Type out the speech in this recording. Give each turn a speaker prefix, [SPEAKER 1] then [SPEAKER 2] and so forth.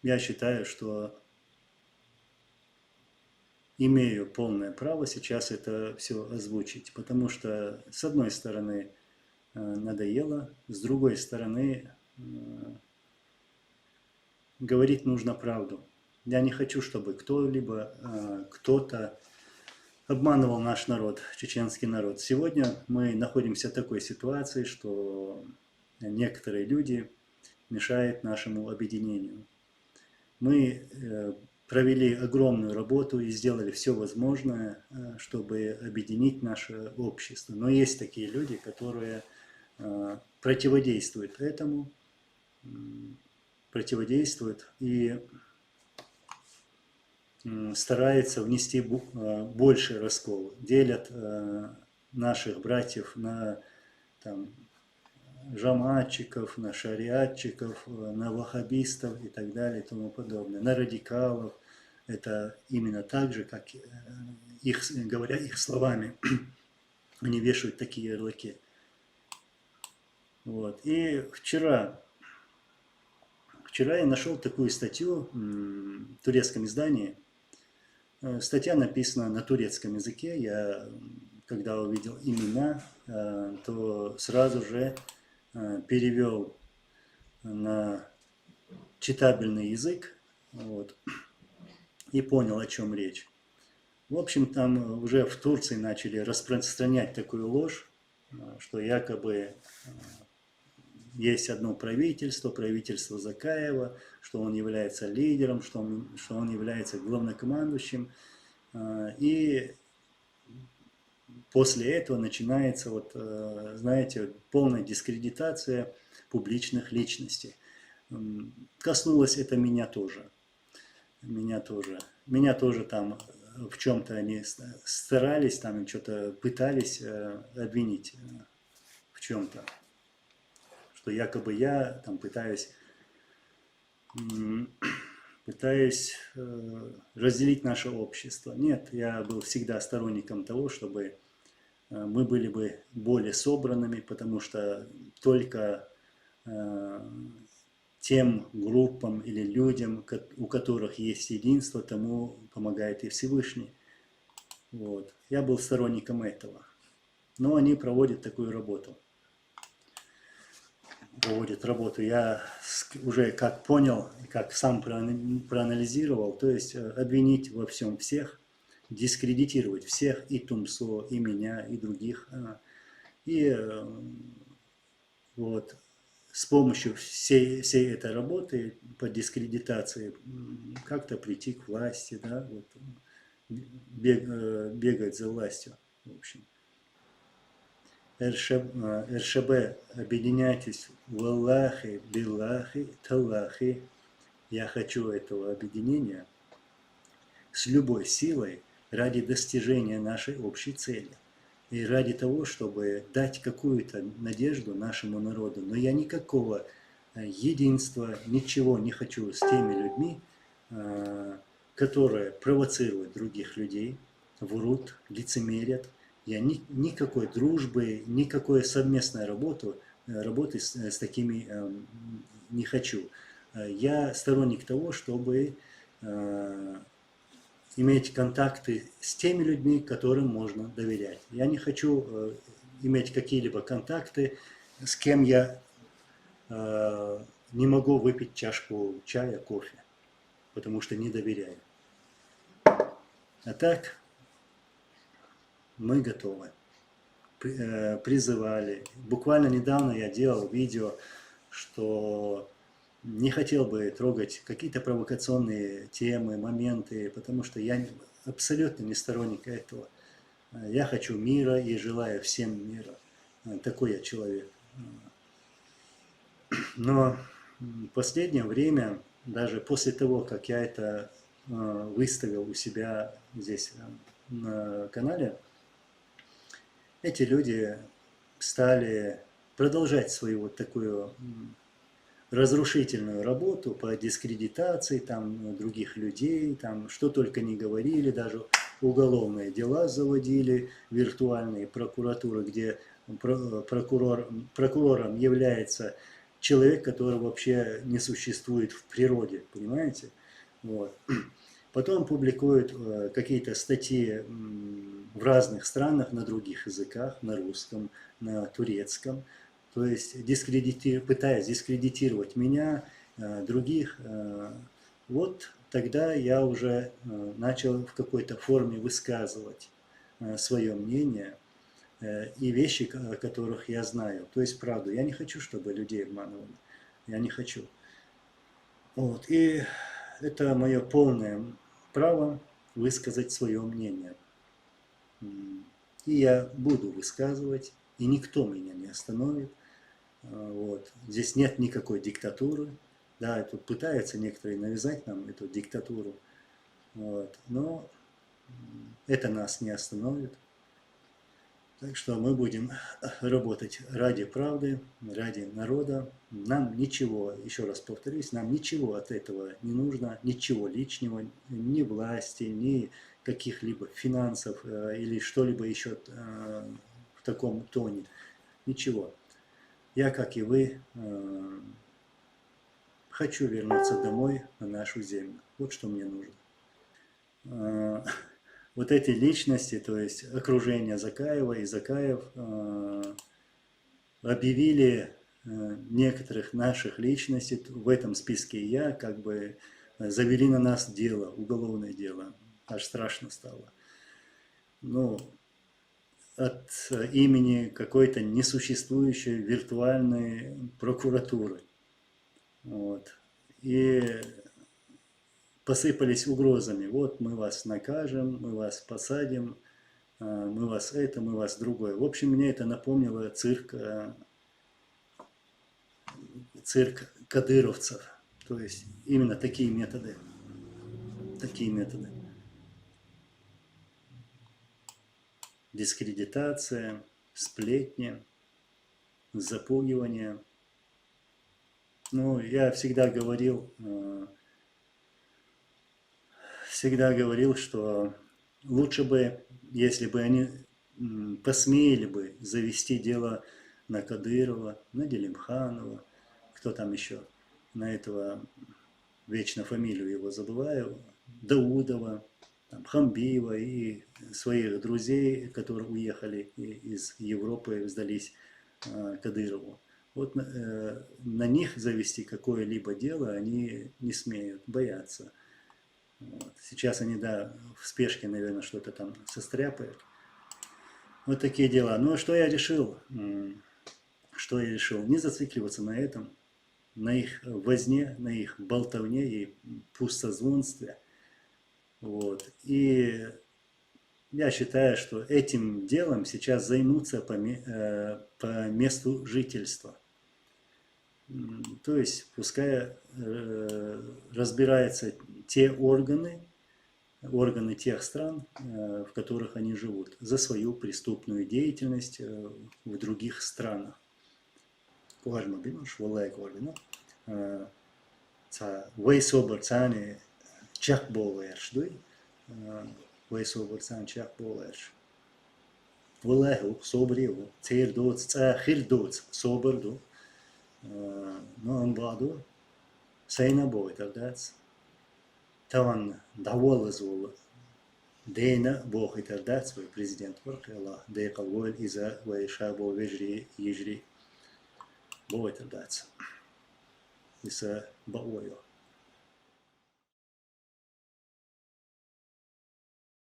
[SPEAKER 1] я считаю, что имею полное право сейчас это все озвучить, потому что, с одной стороны, надоело, с другой стороны, говорить нужно правду. Я не хочу, чтобы кто-либо, кто-то обманывал наш народ, чеченский народ. Сегодня мы находимся в такой ситуации, что некоторые люди мешают нашему объединению. Мы провели огромную работу и сделали все возможное, чтобы объединить наше общество. Но есть такие люди, которые противодействуют этому, противодействуют и стараются внести больше раскол, делят наших братьев на там, жаматчиков, на шариатчиков, на ваххабистов и так далее и тому подобное, на радикалов. Это именно так же, как их, говоря их словами, они вешают такие ярлыки. Вот. И вчера я нашел такую статью в турецком издании. Статья написана на турецком языке. Я, когда увидел имена, то сразу же перевел на читабельный язык, вот, и понял, о чем речь. В общем, там уже в Турции начали распространять такую ложь, что якобы есть одно правительство, правительство Закаева, что он является лидером, что он является главнокомандующим. И после этого начинается, вот, знаете, полная дискредитация публичных личностей. Коснулось это меня тоже. Меня тоже там в чем-то они старались, там что-то пытались обвинить в чем-то. Что якобы я там пытаюсь разделить наше общество. Нет, я был всегда сторонником того, чтобы мы были бы более собранными, потому что только тем группам или людям, у которых есть единство, тому помогает и Всевышний. Вот. Я был сторонником этого. Но они проводят такую работу. Я уже как понял, как сам проанализировал, то есть обвинить во всем всех, дискредитировать всех, и Тумсо, и меня, и других. И вот с помощью всей этой работы по дискредитации как-то прийти к власти, да, вот, бегать за властью, в общем. РШБ, объединяйтесь, валлахи, биллахи, таллахи. Я хочу этого объединения с любой силой ради достижения нашей общей цели. И ради того, чтобы дать какую-то надежду нашему народу. Но я никакого единства, ничего не хочу с теми людьми, которые провоцируют других людей, врут, лицемерят. Я никакой дружбы, никакой совместной работы с такими не хочу. Я сторонник того, чтобы иметь контакты с теми людьми, которым можно доверять. Я не хочу иметь какие-либо контакты, с кем я не могу выпить чашку чая, кофе, потому что не доверяю. А так мы готовы. Призывали. Буквально недавно я делал видео, что не хотел бы трогать какие-то провокационные темы, моменты, потому что я абсолютно не сторонник этого. Я хочу мира и желаю всем мира. Такой я человек. Но в последнее время, даже после того, как я это выставил у себя здесь на канале, эти люди стали продолжать свою вот такую разрушительную работу по дискредитации там, других людей, там, что только не говорили, даже уголовные дела заводили, виртуальные прокуратуры, где прокурором является человек, который вообще не существует в природе, понимаете? Вот. Потом публикуют какие-то статьи в разных странах на других языках, на русском, на турецком, то есть пытаясь дискредитировать меня, других. Вот тогда я уже начал в какой-то форме высказывать свое мнение и вещи, о которых я знаю. То есть правду. Я не хочу, чтобы людей обманывали. Я не хочу. Вот. И это мое полное право высказать свое мнение. И я буду высказывать, и никто меня не остановит. Вот. Здесь нет никакой диктатуры. Да, тут пытаются некоторые навязать нам эту диктатуру. Вот. Но это нас не остановит. Так что мы будем работать ради правды, ради народа. Нам ничего, еще раз повторюсь, нам ничего от этого не нужно, ничего личного, ни власти, ни каких-либо финансов или что-либо еще в таком тоне. Ничего. Я, как и вы, хочу вернуться домой, на нашу землю. Вот что мне нужно. Вот эти личности, то есть окружение Закаева и Закаев, объявили некоторых наших личностей, в этом списке я, как бы завели на нас дело, уголовное дело. Аж страшно стало. Ну, от имени какой-то несуществующей виртуальной прокуратуры. Вот. И посыпались угрозами. Вот мы вас накажем, мы вас посадим, мы вас это, мы вас другое. В общем, мне это напомнило цирк кадыровцев. То есть именно такие методы. Такие методы. Дискредитация, сплетни, запугивание. Ну, я всегда говорил, что лучше бы, если бы они посмели бы завести дело на Кадырова, на Делимханова, кто там еще, на этого, вечно фамилию его забываю, Даудова, там, Хамбиева и своих друзей, которые уехали из Европы, сдались Кадырову. Вот на них завести какое-либо дело они не смеют, боятся. Вот. Сейчас они, да, в спешке, наверное, что-то там состряпают. Вот такие дела. Ну, что я решил? Что я решил? Не зацикливаться на этом, на их возне, на их болтовне и пустозвонстве. Вот. И я считаю, что этим делом сейчас займутся по месту жительства. То есть пускай разбираются те органы тех стран, в которых они живут, за свою преступную деятельность в других странах. Но بعده سينا بويترداц таван даволазул дейна бохитардац свой президент варкала дейкал войл иза вайша бо вежри ежри бойтардац иса баойо